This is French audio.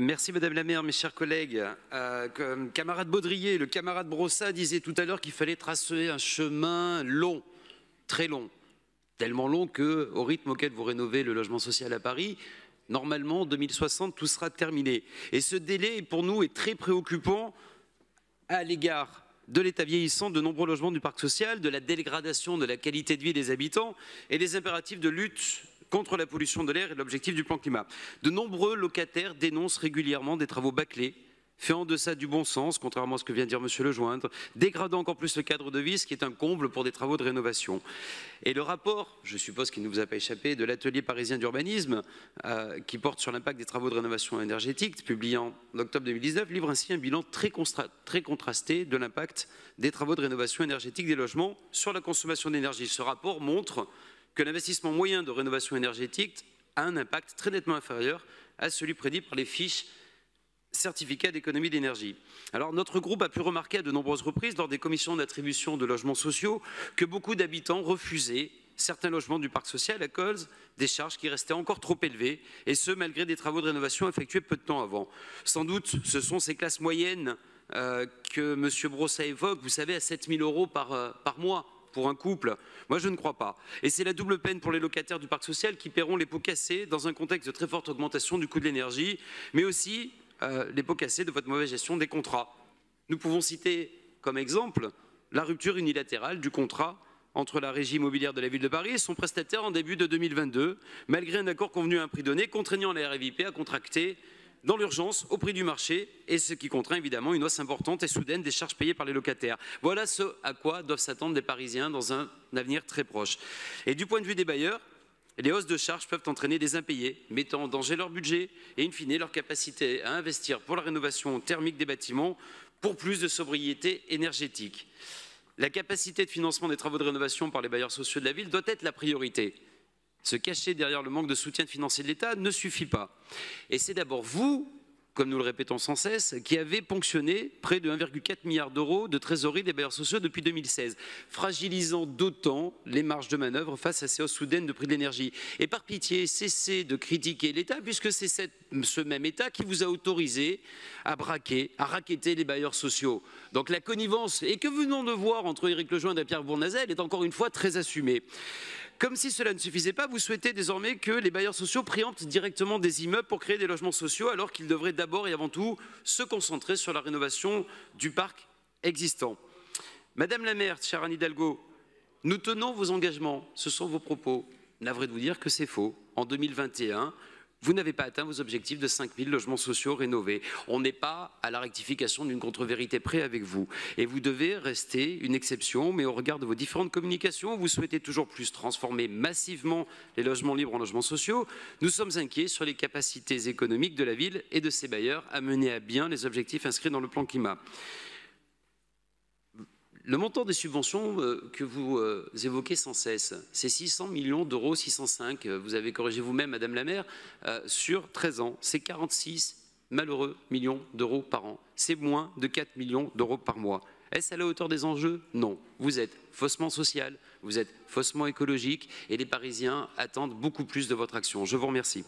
Merci Madame la maire, mes chers collègues. Camarade Baudrier, le camarade Brossat disait tout à l'heure qu'il fallait tracer un chemin long, très long, tellement long qu'au rythme auquel vous rénovez le logement social à Paris, normalement en 2060 tout sera terminé. Et ce délai pour nous est très préoccupant à l'égard de l'état vieillissant de nombreux logements du parc social, de la dégradation de la qualité de vie des habitants et des impératifs de lutte contre la pollution de l'air et l'objectif du plan climat. De nombreux locataires dénoncent régulièrement des travaux bâclés, faits en deçà du bon sens, contrairement à ce que vient de dire Monsieur Lejoindre, dégradant encore plus le cadre de vie, ce qui est un comble pour des travaux de rénovation. Et le rapport, je suppose qu'il ne vous a pas échappé, de l'atelier parisien d'urbanisme, qui porte sur l'impact des travaux de rénovation énergétique, publié en octobre 2019, livre ainsi un bilan très contrasté de l'impact des travaux de rénovation énergétique des logements sur la consommation d'énergie. Ce rapport montre que l'investissement moyen de rénovation énergétique a un impact très nettement inférieur à celui prédit par les fiches certificats d'économie d'énergie. Alors notre groupe a pu remarquer à de nombreuses reprises lors des commissions d'attribution de logements sociaux que beaucoup d'habitants refusaient certains logements du parc social à cause des charges qui restaient encore trop élevées, et ce malgré des travaux de rénovation effectués peu de temps avant. Sans doute ce sont ces classes moyennes que M. Brossat évoque, vous savez, à 7 000 € par mois pour un couple. Moi, je ne crois pas. Et c'est la double peine pour les locataires du parc social qui paieront les pots cassés dans un contexte de très forte augmentation du coût de l'énergie, mais aussi les pots cassés de votre mauvaise gestion des contrats. Nous pouvons citer comme exemple la rupture unilatérale du contrat entre la régie immobilière de la ville de Paris et son prestataire en début de 2022, malgré un accord convenu à un prix donné, contraignant la RVIP à contracter dans l'urgence au prix du marché, et ce qui contraint évidemment une hausse importante et soudaine des charges payées par les locataires. Voilà ce à quoi doivent s'attendre les Parisiens dans un avenir très proche. Et du point de vue des bailleurs, les hausses de charges peuvent entraîner des impayés, mettant en danger leur budget et in fine leur capacité à investir pour la rénovation thermique des bâtiments pour plus de sobriété énergétique. La capacité de financement des travaux de rénovation par les bailleurs sociaux de la ville doit être la priorité. Se cacher derrière le manque de soutien financier de l'État ne suffit pas. Et c'est d'abord vous, comme nous le répétons sans cesse, qui avez ponctionné près de 1,4 milliard d'euros de trésorerie des bailleurs sociaux depuis 2016, fragilisant d'autant les marges de manœuvre face à ces hausses soudaines de prix de l'énergie. Et par pitié, cessez de critiquer l'État, puisque c'est ce même État qui vous a autorisé à braquer, à racketter les bailleurs sociaux. Donc la connivence, et que venons de voir entre Éric Lejoindre et Pierre Bournazel, est encore une fois très assumée. Comme si cela ne suffisait pas, vous souhaitez désormais que les bailleurs sociaux préemptent directement des immeubles pour créer des logements sociaux, alors qu'ils devraient d'abord et avant tout se concentrer sur la rénovation du parc existant. Madame la maire, chère Anne Hidalgo, nous tenons vos engagements, ce sont vos propos. Navré de vous dire que c'est faux. En 2021, vous n'avez pas atteint vos objectifs de 5 000 logements sociaux rénovés. On n'est pas à la rectification d'une contre-vérité près avec vous. Et vous devez rester une exception, mais au regard de vos différentes communications, vous souhaitez toujours plus transformer massivement les logements libres en logements sociaux. Nous sommes inquiets sur les capacités économiques de la ville et de ses bailleurs à mener à bien les objectifs inscrits dans le plan climat. Le montant des subventions que vous évoquez sans cesse, c'est 600 millions d'euros, 605, vous avez corrigé vous-même, Madame la maire, sur 13 ans. C'est 46 malheureux millions d'euros par an. C'est moins de 4 millions d'euros par mois. Est-ce à la hauteur des enjeux? Non. Vous êtes faussement social, vous êtes faussement écologique, et les Parisiens attendent beaucoup plus de votre action. Je vous remercie.